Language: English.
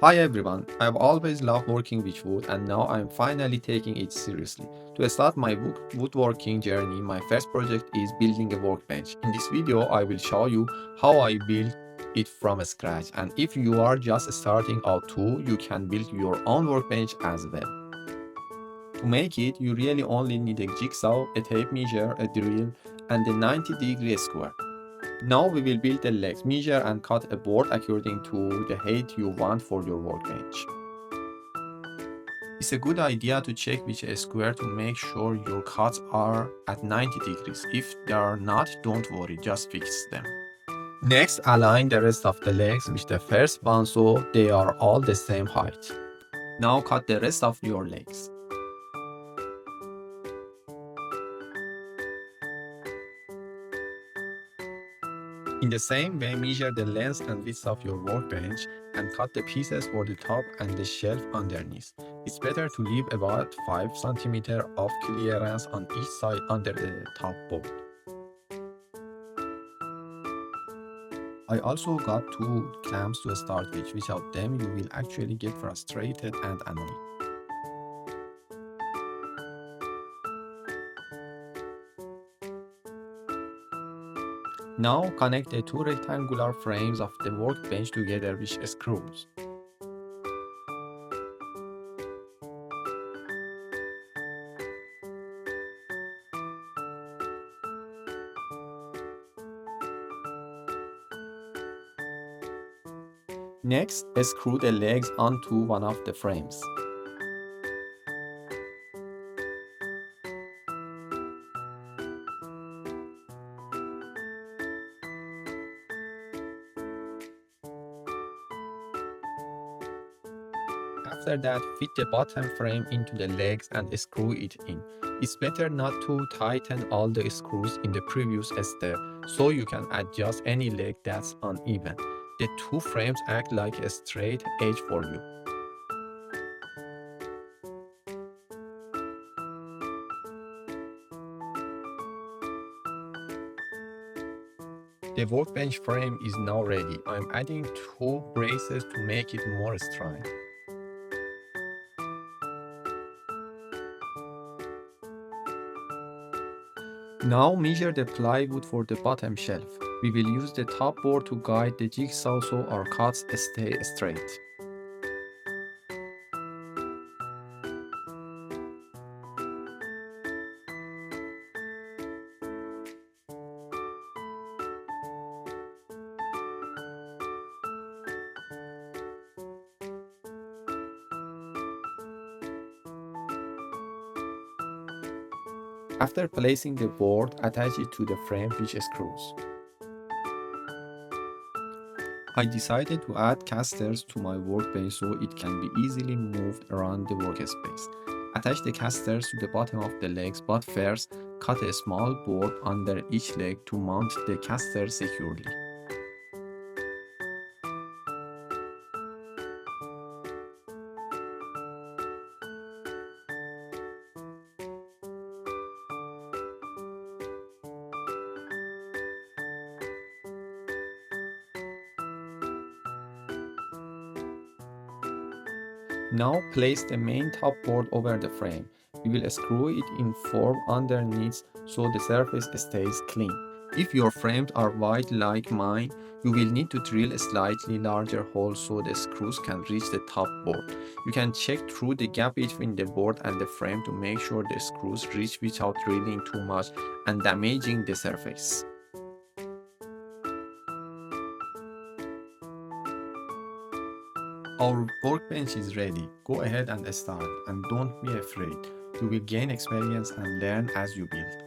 Hi everyone, I've always loved working with wood and now I'm finally taking it seriously. To start my woodworking journey, my first project is building a workbench. In this video, I will show you how I built it from scratch, and if you are just starting out too, you can build your own workbench as well. To make it, you really only need a jigsaw, a tape measure, a drill, and a 90-degree square. Now we will build the legs, measure and cut a board according to the height you want for your workbench. It's a good idea to check which square to make sure your cuts are at 90 degrees. If they are not, don't worry, just fix them. Next, align the rest of the legs with the first one so they are all the same height. Now cut the rest of your legs. In the same way, measure the length and width of your workbench and cut the pieces for the top and the shelf underneath. It's better to leave about 5 cm of clearance on each side under the top board. I also got two clamps to start with. Without them, you will actually get frustrated and annoyed. Now connect the two rectangular frames of the workbench together with screws. Next, screw the legs onto one of the frames. After that, fit the bottom frame into the legs and screw it in. It's better not to tighten all the screws in the previous step, so you can adjust any leg that's uneven. The two frames act like a straight edge for you. The workbench frame is now ready. I'm adding two braces to make it more strong. Now measure the plywood for the bottom shelf. We will use the top board to guide the jigsaw so our cuts stay straight. After placing the board, attach it to the frame with screws. I decided to add casters to my workbench so it can be easily moved around the workspace. Attach the casters to the bottom of the legs, but first, cut a small board under each leg to mount the casters securely. Now place the main top board over the frame. We will screw it in form underneath so the surface stays clean. If your frames are wide like mine, you will need to drill a slightly larger hole so the screws can reach the top board. You can check through the gap between the board and the frame to make sure the screws reach without drilling too much and damaging the surface. Our workbench is ready. Go ahead and start, and don't be afraid. You will gain experience and learn as you build.